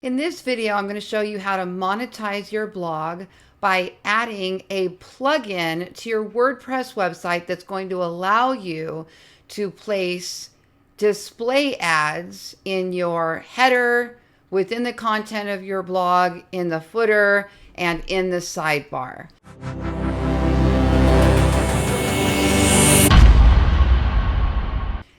In this video, I'm going to show you how to monetize your blog by adding a plugin to your WordPress website that's going to allow you to place display ads in your header, within the content of your blog, in the footer, and in the sidebar.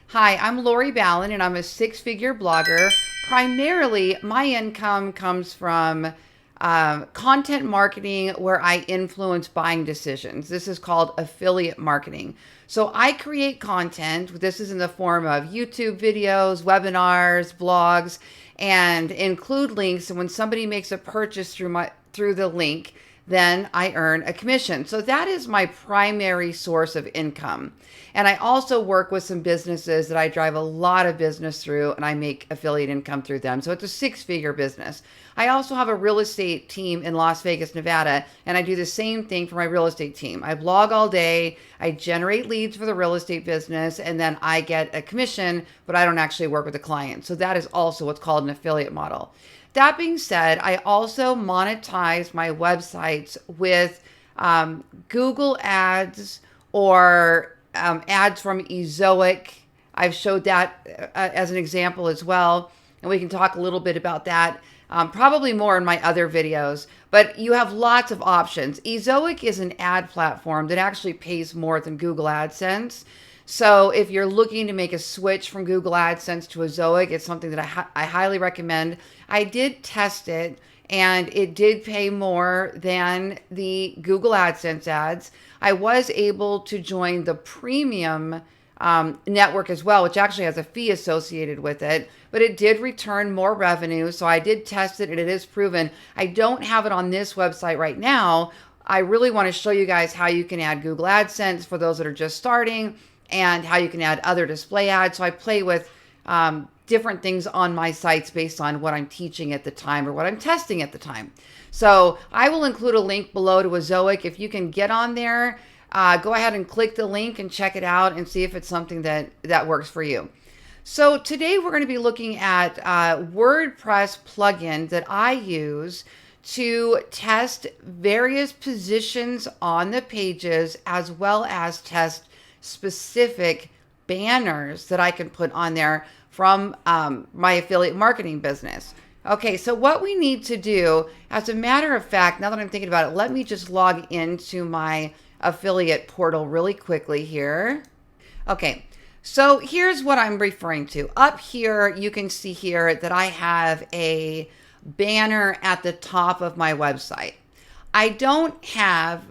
Hi, I'm Lori Ballen, and I'm a six-figure blogger. Primarily, my income comes from content marketing where I influence buying decisions. This is called affiliate marketing. So I create content. This is in the form of YouTube videos, webinars, blogs, and include links. And when somebody makes a purchase through the link, then I earn a commission. So that is my primary source of income. And I also work with some businesses that I drive a lot of business through, and I make affiliate income through them. So it's a six-figure business. I also have a real estate team in Las Vegas, Nevada, and I do the same thing for my real estate team. I blog all day, I generate leads for the real estate business, and then I get a commission, but I don't actually work with the client. So that is also what's called an affiliate model. That being said, I also monetize my websites with Google ads or ads from Ezoic. I've showed that as an example as well, and we can talk a little bit about that, probably more in my other videos. But you have lots of options. Ezoic is an ad platform that actually pays more than Google AdSense. So if you're looking to make a switch from Google AdSense to Ezoic, it's something that I highly recommend. I did test it, and it did pay more than the Google AdSense ads. I was able to join the premium network as well, which actually has a fee associated with it, but it did return more revenue. So I did test it, and it is proven. I don't have it on this website right now. I really want to show you guys how you can add Google AdSense for those that are just starting, and how you can add other display ads. So I play with different things on my sites based on what I'm teaching at the time or what I'm testing at the time. So I will include a link below to Ezoic. If you can get on there, go ahead and click the link and check it out and see if it's something that works for you. So today we're going to be looking at WordPress plugin that I use to test various positions on the pages, as well as test specific banners that I can put on there from my affiliate marketing business. Okay, so what we need to do, as a matter of fact, now that I'm thinking about it, let me just log into my affiliate portal really quickly here. Okay, so here's what I'm referring to. Up here, you can see here that I have a banner at the top of my website. I don't have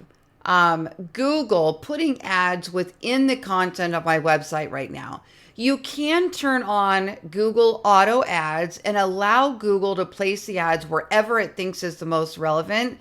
Google putting ads within the content of my website right now. You can turn on Google Auto Ads and allow Google to place the ads wherever it thinks is the most relevant.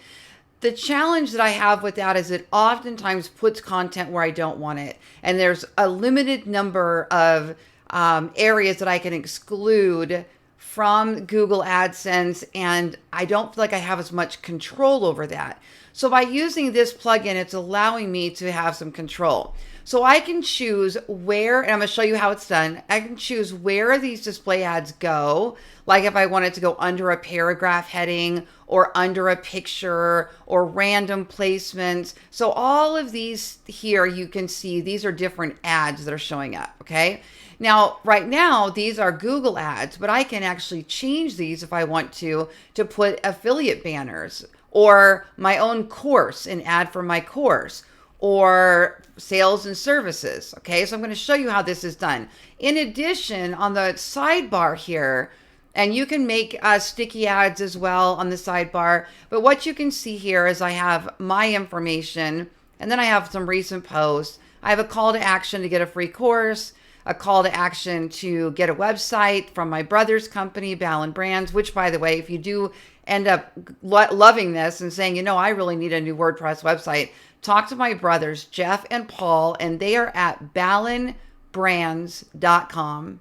The challenge that I have with that is it oftentimes puts content where I don't want it. And there's a limited number of areas that I can exclude from Google AdSense, and I don't feel like I have as much control over that. So by using this plugin, it's allowing me to have some control. So I can choose where, and I'm going to show you how it's done. I can choose where these display ads go, like if I wanted to go under a paragraph heading or under a picture or random placements. So all of these here, you can see these are different ads that are showing up, okay? Now, right now, these are Google ads, but I can actually change these if I want to put affiliate banners or my own course, an ad for my course, or sales and services. Okay, so I'm going to show you how this is done. In addition, on the sidebar here, and you can make sticky ads as well on the sidebar, but what you can see here is I have my information, and then I have some recent posts. I have a call to action to get a free course, a call to action to get a website from my brother's company, Ballen Brands, which, by the way, if you do end up loving this and saying, you know, I really need a new WordPress website, talk to my brothers, Jeff and Paul, and they are at ballenbrands.com.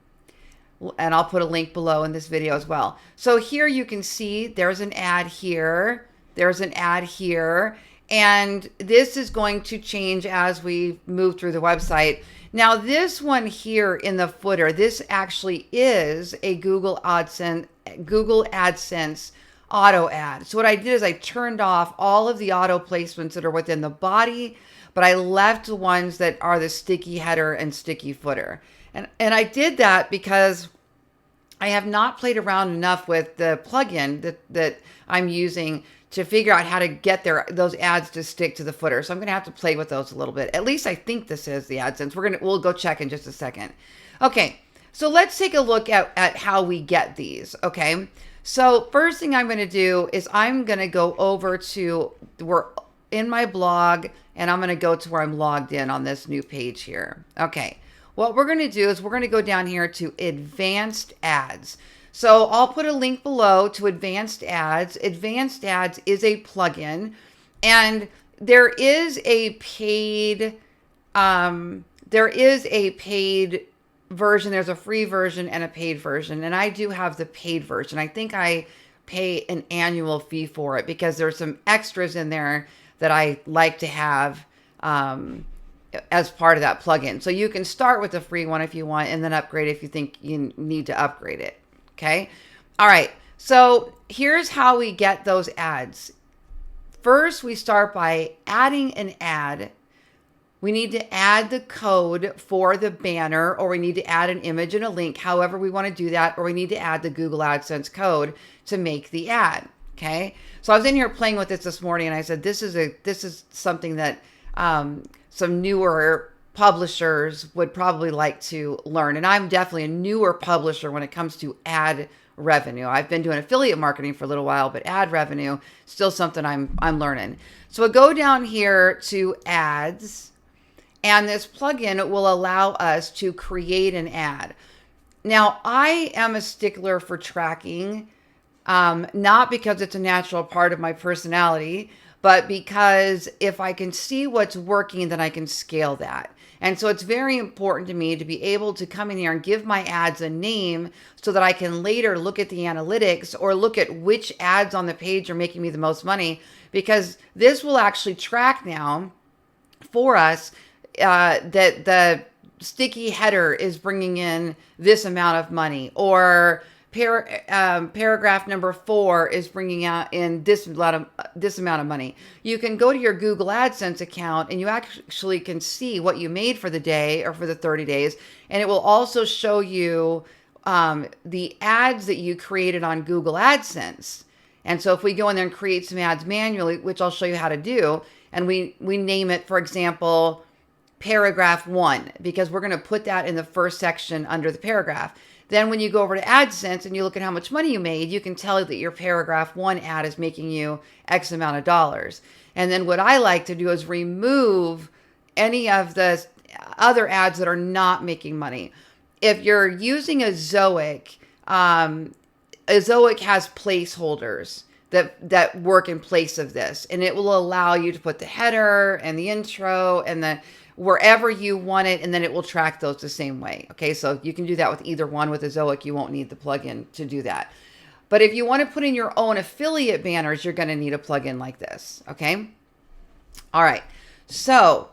And I'll put a link below in this video as well. So here you can see there's an ad here. There's an ad here. And this is going to change as we move through the website. Now this one here in the footer, this actually is a Google AdSense Google AdSense auto ad. So what I did is I turned off all of the auto placements that are within the body, but I left the ones that are the sticky header and sticky footer. And I did that because I have not played around enough with the plugin that I'm using to figure out how to get those ads to stick to the footer. So I'm going to have to play with those a little bit. At least I think this is the AdSense. We'll go check in just a second. Okay. So let's take a look at how we get these. Okay. So first thing I'm going to do is I'm going to go over to we're in my blog, and I'm going to go to where I'm logged in on this new page here. Okay. What we're going to do is we're going to go down here to advanced ads. So I'll put a link below to advanced ads. Advanced ads is a plugin, and there is a paid version. There's a free version and a paid version, and I do have the paid version. I think I pay an annual fee for it because there's some extras in there that I like to have as part of that plugin. So you can start with the free one if you want, and then upgrade if you think you need to upgrade it. Okay. All right. So here's how we get those ads. First, we start by adding an ad. We need to add the code for the banner, or we need to add an image and a link, however we want to do that, or we need to add the Google AdSense code to make the ad. Okay. So I was in here playing with this morning, and I said, this is something that some newer publishers would probably like to learn. And I'm definitely a newer publisher when it comes to ad revenue. I've been doing affiliate marketing for a little while, but ad revenue, still something I'm learning. So we'll go down here to ads, and this plugin will allow us to create an ad. Now, I am a stickler for tracking, not because it's a natural part of my personality, but because if I can see what's working, then I can scale that. And so it's very important to me to be able to come in here and give my ads a name so that I can later look at the analytics or look at which ads on the page are making me the most money, because this will actually track now for us that the sticky header is bringing in this amount of money, or paragraph number 4 is bringing out in this amount of money. You can go to your Google AdSense account and you actually can see what you made for the day or for the 30 days. And it will also show you the ads that you created on Google AdSense. And so if we go in there and create some ads manually, which I'll show you how to do, and we name it, for example, paragraph 1, because we're going to put that in the first section under the paragraph. Then when you go over to AdSense and you look at how much money you made, you can tell that your paragraph 1 ad is making you X amount of dollars. And then what I like to do is remove any of the other ads that are not making money. If you're using a Zoic has placeholders that work in place of this, and it will allow you to put the header and the intro and the wherever you want it, and then it will track those the same way. Okay, so you can do that with either one. With a Zoic, you won't need the plugin to do that. But if you want to put in your own affiliate banners, you're going to need a plugin like this. Okay, all right. So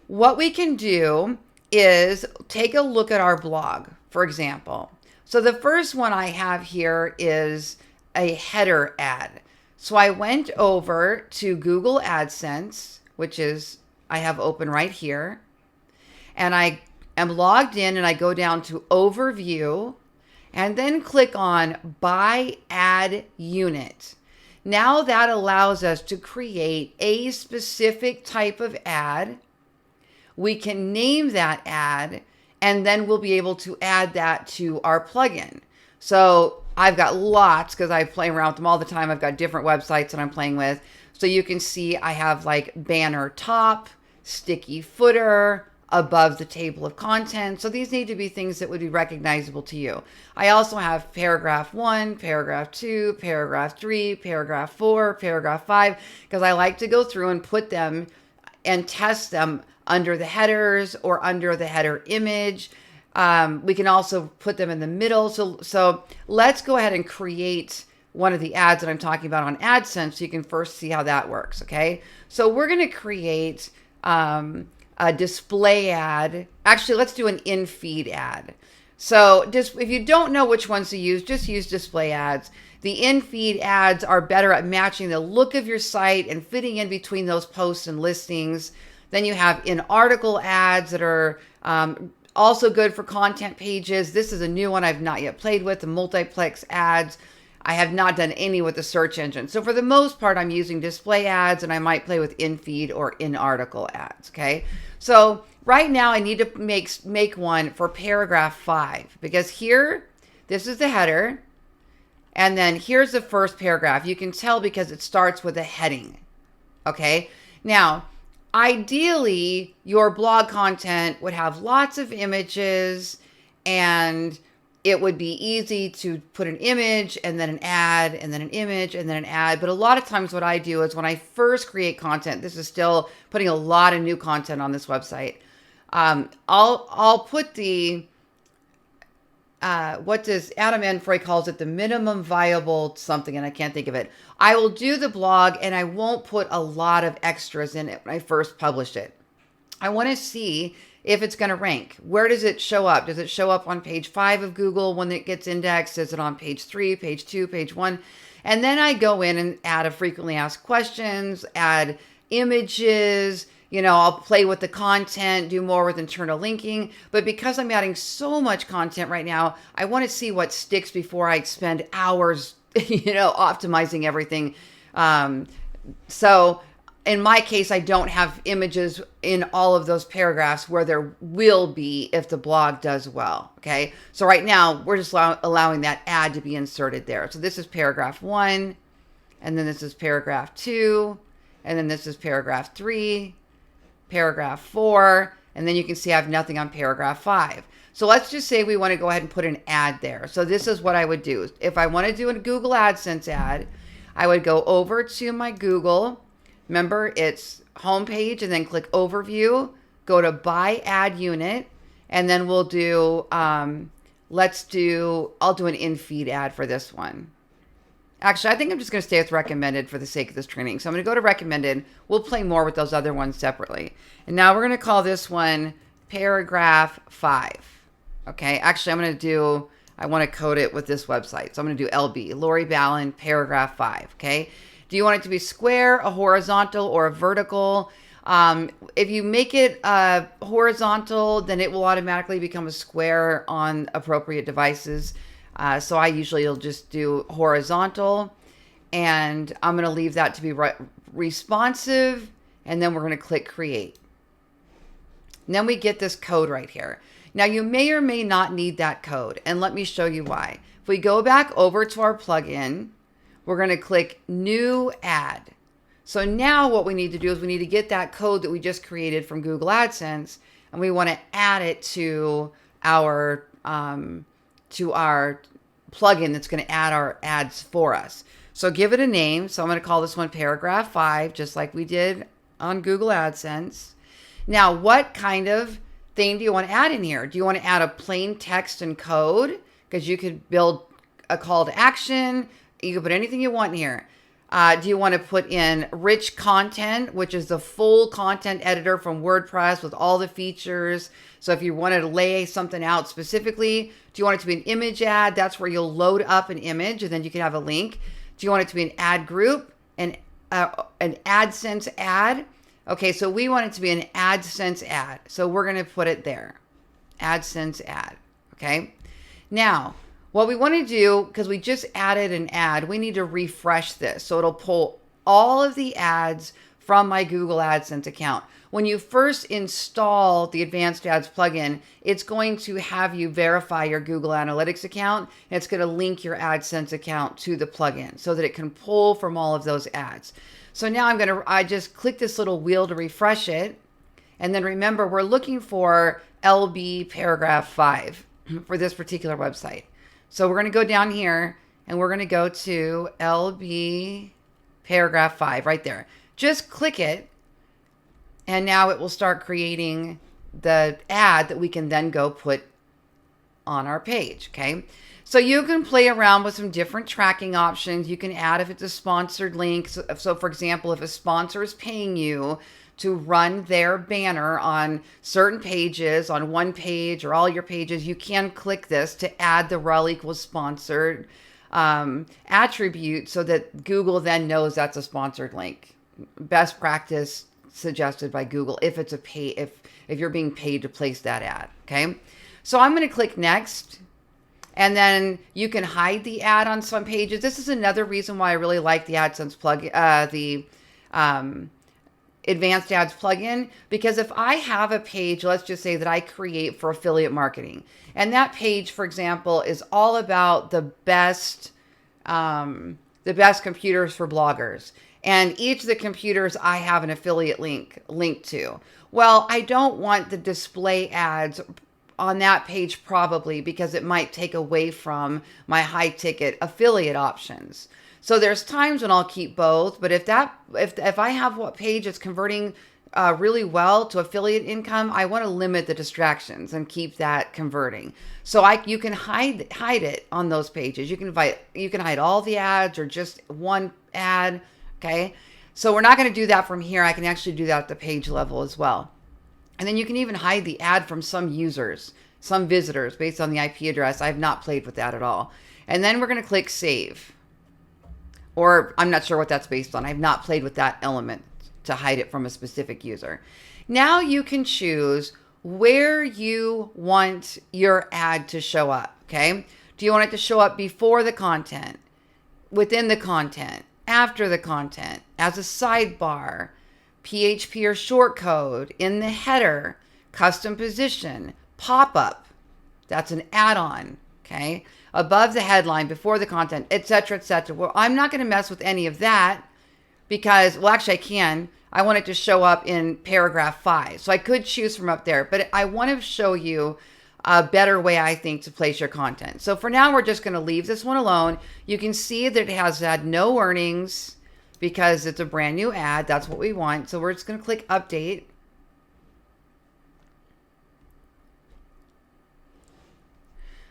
what we can do is take a look at our blog, for example. So the first one I have here is a header ad. So I went over to Google AdSense, which is I have open right here, and I am logged in, and I go down to overview and then click on buy ad unit. Now that allows us to create a specific type of ad. We can name that ad, and then we'll be able to add that to our plugin. So I've got lots, because I play around with them all the time. I've got different websites that I'm playing with. So you can see I have like banner top, sticky footer, above the table of content. So these need to be things that would be recognizable to you. I also have paragraph 1, paragraph 2, paragraph 3, paragraph 4, paragraph 5, because I like to go through and put them and test them under the headers or under the header image. We can also put them in the middle. So let's go ahead and create one of the ads that I'm talking about on AdSense, so you can first see how that works. Okay, so we're going to create a display ad. Actually, let's do an in-feed ad. So just if you don't know which ones to use, just use display ads. The in-feed ads are better at matching the look of your site and fitting in between those posts and listings. Then you have in-article ads that are also good for content pages. This is a new one I've not yet played with, the multiplex ads. I have not done any with the search engine. So for the most part, I'm using display ads, and I might play with in-feed or in-article ads, okay? So right now I need to make one for paragraph 5, because here, this is the header, and then here's the first paragraph. You can tell because it starts with a heading, okay? Now, ideally, your blog content would have lots of images, and it would be easy to put an image and then an ad and then an image and then an ad. But a lot of times what I do is when I first create content, this is still putting a lot of new content on this website. I'll put the, what does Adam Enfroy calls it, the minimum viable something, and I can't think of it. I will do the blog and I won't put a lot of extras in it when I first publish it. I want to see if it's going to rank. Where does it show up? Does it show up on page 5 of Google when it gets indexed? Is it on page 3, page 2, page 1? And then I go in and add a frequently asked questions, add images, I'll play with the content, do more with internal linking. But because I'm adding so much content right now, I want to see what sticks before I spend hours, optimizing everything. So in my case, I don't have images in all of those paragraphs where there will be if the blog does well, okay? So right now, we're just allowing that ad to be inserted there. So this is paragraph 1, and then this is paragraph 2, and then this is paragraph 3, paragraph 4, and then you can see I have nothing on paragraph 5. So let's just say we want to go ahead and put an ad there. So this is what I would do. If I want to do a Google AdSense ad, I would go over to my Google. Remember, it's homepage, and then click overview, go to buy ad unit, and then we'll do, I'll do an in-feed ad for this one. Actually, I think I'm just going to stay with recommended for the sake of this training. So I'm going to go to recommended. We'll play more with those other ones separately. And now we're going to call this one paragraph 5. Okay, actually, I want to code it with this website. So I'm going to do LB, Lori Ballen, paragraph 5, okay? Do you want it to be square, a horizontal, or a vertical? If you make it horizontal, then it will automatically become a square on appropriate devices. So I usually will just do horizontal, and I'm going to leave that to be responsive, and then we're going to click create. And then we get this code right here. Now you may or may not need that code, and let me show you why. If we go back over to our plugin, we're going to click new ad. So now what we need to do is we need to get that code that we just created from Google AdSense, and we want to add it to our plugin that's going to add our ads for us. So give it a name. So I'm going to call this one paragraph 5, just like we did on Google AdSense. Now, what kind of thing do you want to add in here? Do you want to add a plain text and code? Because you could build a call to action. You can put anything you want in here. Do you want to put in rich content, which is the full content editor from WordPress with all the features? So if you wanted to lay something out specifically, do you want it to be an image ad? That's where you'll load up an image, and then you can have a link. Do you want it to be an ad group, an AdSense ad? Okay, so we want it to be an AdSense ad. So we're going to put it there. AdSense ad. Okay. Now, what we want to do, because we just added an ad, we need to refresh this. So it'll pull all of the ads from my Google AdSense account. When you first install the Advanced Ads plugin, it's going to have you verify your Google Analytics account, and it's going to link your AdSense account to the plugin so that it can pull from all of those ads. So now I just click this little wheel to refresh it. And then remember, we're looking for LB paragraph 5 for this particular website. So we're going to go down here, and we're going to go to LB paragraph 5 right there. Just click it, and now it will start creating the ad that we can then go put on our page, okay? So you can play around with some different tracking options. You can add if it's a sponsored link. So for example, if a sponsor is paying you to run their banner on certain pages, on one page or all your pages, you can click this to add the rel equals sponsored attribute so that Google then knows that's a sponsored link. Best practice suggested by Google if it's if you're being paid to place that ad. Okay, so I'm going to click next, and then you can hide the ad on some pages. This is another reason why I really like the AdSense the advanced ads plugin, because if I have a page, let's just say that I create for affiliate marketing, and that page, for example, is all about the best computers for bloggers. And each of the computers I have an affiliate link to. Well, I don't want the display ads on that page probably because it might take away from my high ticket affiliate options. So there's times when I'll keep both, but if I have what page is converting really well to affiliate income, I want to limit the distractions and keep that converting. So you can hide it on those pages. You can hide all the ads or just one ad. Okay, so we're not going to do that from here. I can actually do that at the page level as well. And then you can even hide the ad from some users, some visitors based on the IP address. I've not played with that at all. And then we're going to click save. Or I'm not sure what that's based on. I've not played with that element to hide it from a specific user. Now you can choose where you want your ad to show up. Okay, do you want it to show up before the content, within the content, after the content, as a sidebar, PHP or shortcode, in the header, custom position, pop-up, that's an add-on, okay, above the headline, before the content, etc., etc. Well, I'm not going to mess with any of that because, well, actually I can. I want it to show up in paragraph 5. So I could choose from up there, but I want to show you a better way, I think, to place your content. So for now, we're just going to leave this one alone. You can see that it has had no earnings because it's a brand new ad. That's what we want. So we're just going to click update.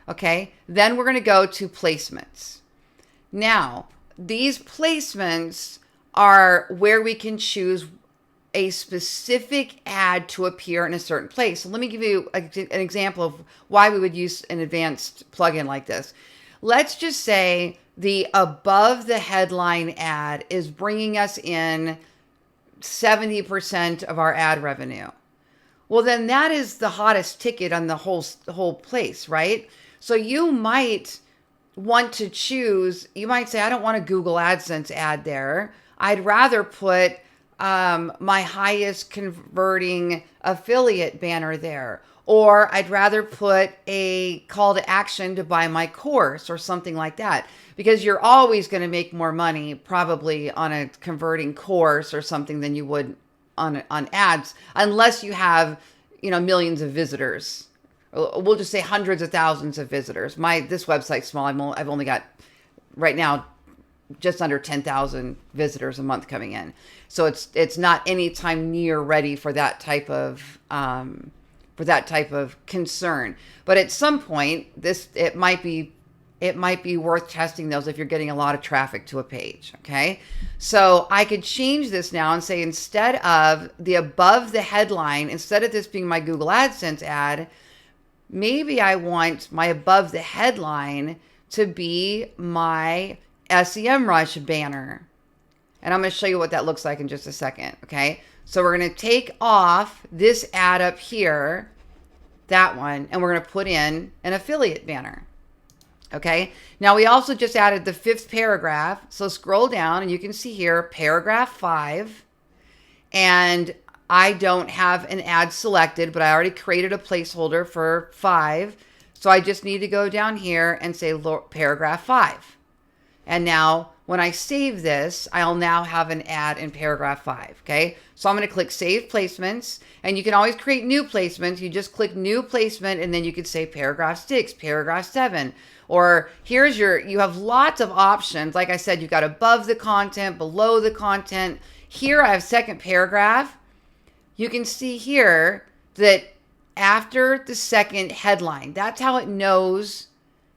Okay, then we're going to go to placements. Now, these placements are where we can choose a specific ad to appear in a certain place. So let me give you an example of why we would use an advanced plugin like this. Let's just say the above the headline ad is bringing us in 70% of our ad revenue. Well, then that is the hottest ticket on the whole place, right? So you might want to choose, you might say, I don't want a Google AdSense ad there. I'd rather put my highest converting affiliate banner there. Or I'd rather put a call to action to buy my course or something like that. Because you're always going to make more money probably on a converting course or something than you would on ads, unless you have, millions of visitors. We'll just say hundreds of thousands of visitors. This website's small. I've only got right now just under 10,000 visitors a month coming in. So it's not any time near ready for that type of concern. But at some point, it might be worth testing those if you're getting a lot of traffic to a page. Okay, so I could change this now and say, instead of the above the headline, instead of this being my Google AdSense ad, maybe I want my above the headline to be my SEMrush banner. And I'm going to show you what that looks like in just a second. Okay, so we're going to take off this ad up here, that one, and we're going to put in an affiliate banner. Okay, now we also just added the 5th paragraph. So scroll down and you can see here paragraph 5, and I don't have an ad selected, but I already created a placeholder for 5. So I just need to go down here and say paragraph 5. And now when I save this, I'll now have an ad in paragraph 5. Okay, so I'm going to click save placements, and you can always create new placements. You just click new placement, and then you could say paragraph 6, paragraph 7, or you have lots of options. Like I said, you've got above the content, below the content. Here I have second paragraph. You can see here that after the second headline, that's how it knows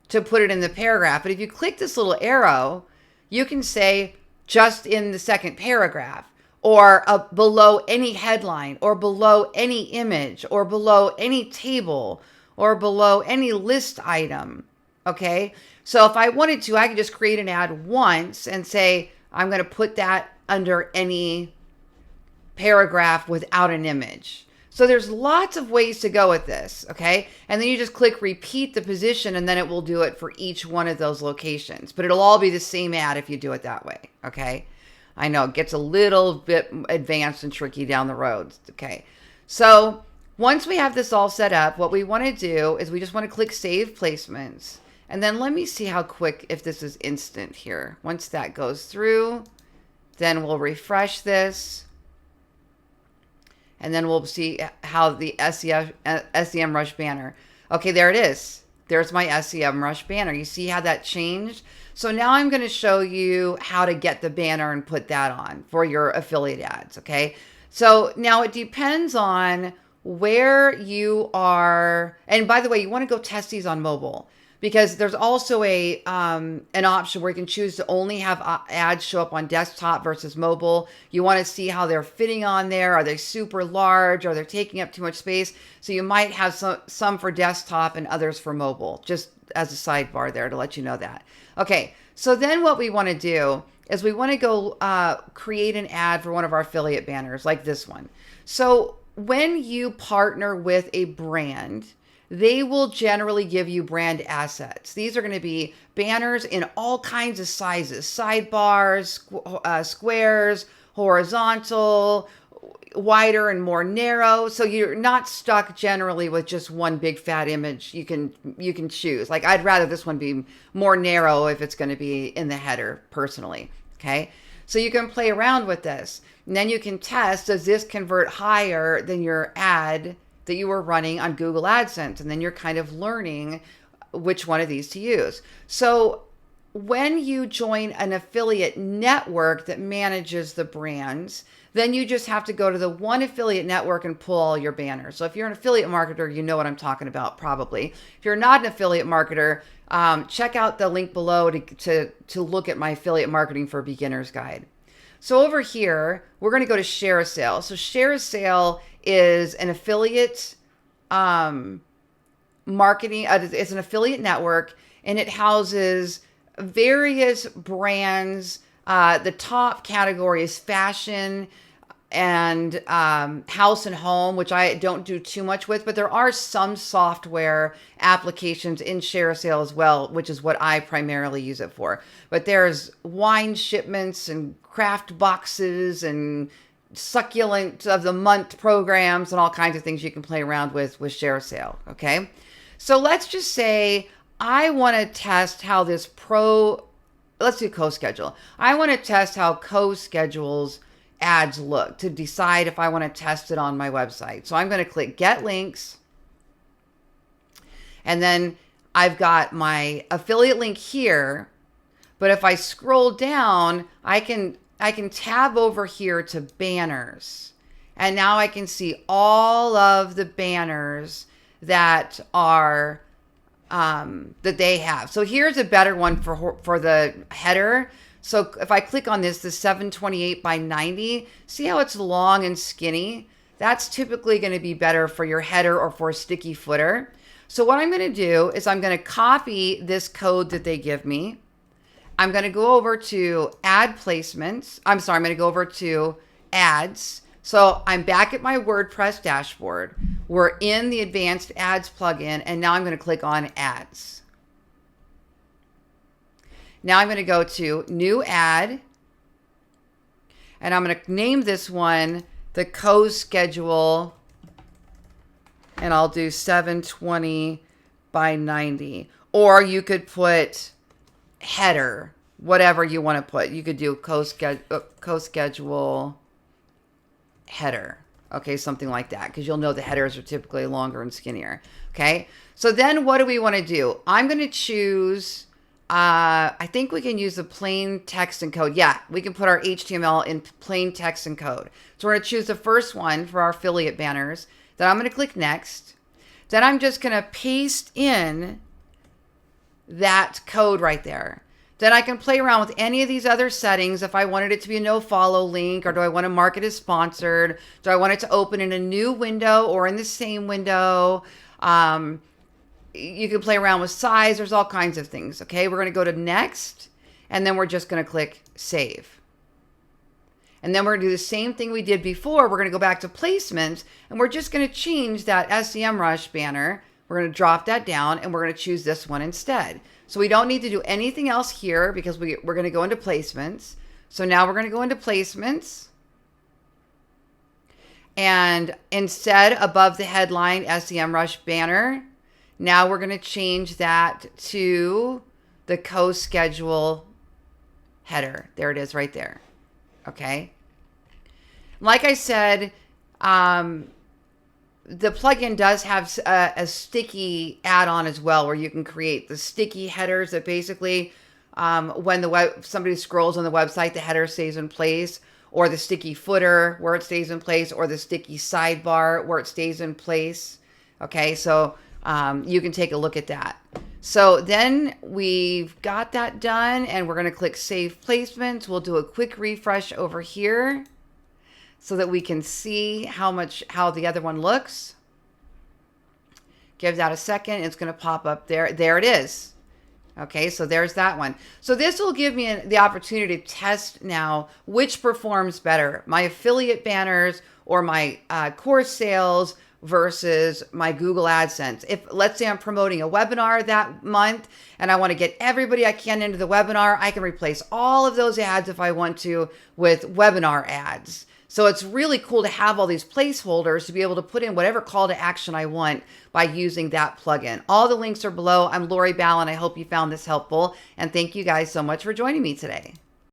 to put it in the paragraph. But if you click this little arrow, you can say just in the second paragraph, or below any headline, or below any image, or below any table, or below any list item. Okay. So if I wanted to, I could just create an ad once and say, I'm going to put that under any paragraph without an image. So there's lots of ways to go with this, okay? And then you just click repeat the position, and then it will do it for each one of those locations. But it'll all be the same ad if you do it that way, okay? I know it gets a little bit advanced and tricky down the road, okay? So once we have this all set up, what we want to do is we just want to click Save Placements. And then let me see how quick, if this is instant here. Once that goes through, then we'll refresh this. And then we'll see how the SEM Rush banner. Okay, there it is. There's my SEM Rush banner. You see how that changed? So now I'm going to show you how to get the banner and put that on for your affiliate ads, okay? So now it depends on where you are. And by the way, you want to go test these on mobile, because there's also an option where you can choose to only have ads show up on desktop versus mobile. You want to see how they're fitting on there. Are they super large? Are they taking up too much space? So you might have some for desktop and others for mobile, just as a sidebar there to let you know that. Okay, so then what we want to do is we want to go create an ad for one of our affiliate banners like this one. So when you partner with a brand, they will generally give you brand assets. These are going to be banners in all kinds of sizes, sidebars, squares, horizontal, wider and more narrow. So you're not stuck generally with just one big fat image. You can choose. Like, I'd rather this one be more narrow if it's going to be in the header personally. Okay. So you can play around with this, and then you can test, does this convert higher than your ad that you were running on Google AdSense? And then you're kind of learning which one of these to use. So when you join an affiliate network that manages the brands, then you just have to go to the one affiliate network and pull all your banners. So if you're an affiliate marketer, you know what I'm talking about probably. If you're not an affiliate marketer, check out the link below to look at my affiliate marketing for beginners guide. So over here, we're going to go to Share a Sale. So Share a Sale is an affiliate marketing. It's an affiliate network, and it houses various brands. The top category is fashion and house and home, which I don't do too much with, but there are some software applications in Share a Sale as well, which is what I primarily use it for. But there's wine shipments and craft boxes and succulent of the month programs and all kinds of things you can play around with Share a Sale. Okay. So let's just say I want to test how this let's do CoSchedule. I want to test how CoSchedule's ads look to decide if I want to test it on my website. So I'm going to click Get Links. And then I've got my affiliate link here. But if I scroll down, I can tab over here to banners. And now I can see all of the banners that are that they have. So here's a better one for the header. So if I click on this, the 728 by 90, see how it's long and skinny? That's typically going to be better for your header or for a sticky footer. So what I'm going to do is I'm going to copy this code that they give me. I'm going to go over to ad placements. I'm going to go over to ads. So I'm back at my WordPress dashboard. We're in the advanced ads plugin, and now I'm going to click on ads. Now I'm going to go to new ad, and I'm going to name this one the CoSchedule, and I'll do 720 by 90. Or you could put header, whatever you want to put. You could do CoSchedule header. Okay, something like that, because you'll know the headers are typically longer and skinnier. Okay, so then what do we want to do? I'm going to choose, I think we can use the plain text and code. Yeah, we can put our HTML in plain text and code. So we're going to choose the first one for our affiliate banners. Then I'm going to click next. Then I'm just going to paste in that code right there. Then I can play around with any of these other settings. If I wanted it to be a no follow link, or do I want to mark it as sponsored? Do I want it to open in a new window or in the same window? You can play around with size. There's all kinds of things. Okay, we're going to go to next, and then we're just going to click save. And then we're going to do the same thing we did before. We're going to go back to placements, and we're just going to change that SEMrush banner. We're going to drop that down, and we're going to choose this one instead. So we don't need to do anything else here because we're going to go into placements. So now we're going to go into placements. And instead, above the headline SEMrush banner, now we're going to change that to the co-schedule header. There it is right there. Okay. Like I said, the plugin does have a sticky add-on as well, where you can create the sticky headers that basically, when somebody scrolls on the website, the header stays in place, or the sticky footer where it stays in place, or the sticky sidebar where it stays in place. Okay, so you can take a look at that. So then we've got that done, and we're going to click Save Placements. We'll do a quick refresh over here so that we can see how the other one looks. Give that a second. It's going to pop up there. There it is. Okay, so there's that one. So this will give me the opportunity to test now which performs better, my affiliate banners or my course sales versus my Google AdSense. If, let's say I'm promoting a webinar that month and I want to get everybody I can into the webinar, I can replace all of those ads if I want to with webinar ads. So it's really cool to have all these placeholders to be able to put in whatever call to action I want by using that plugin. All the links are below. I'm Lori Ballen. I hope you found this helpful, and thank you guys so much for joining me today.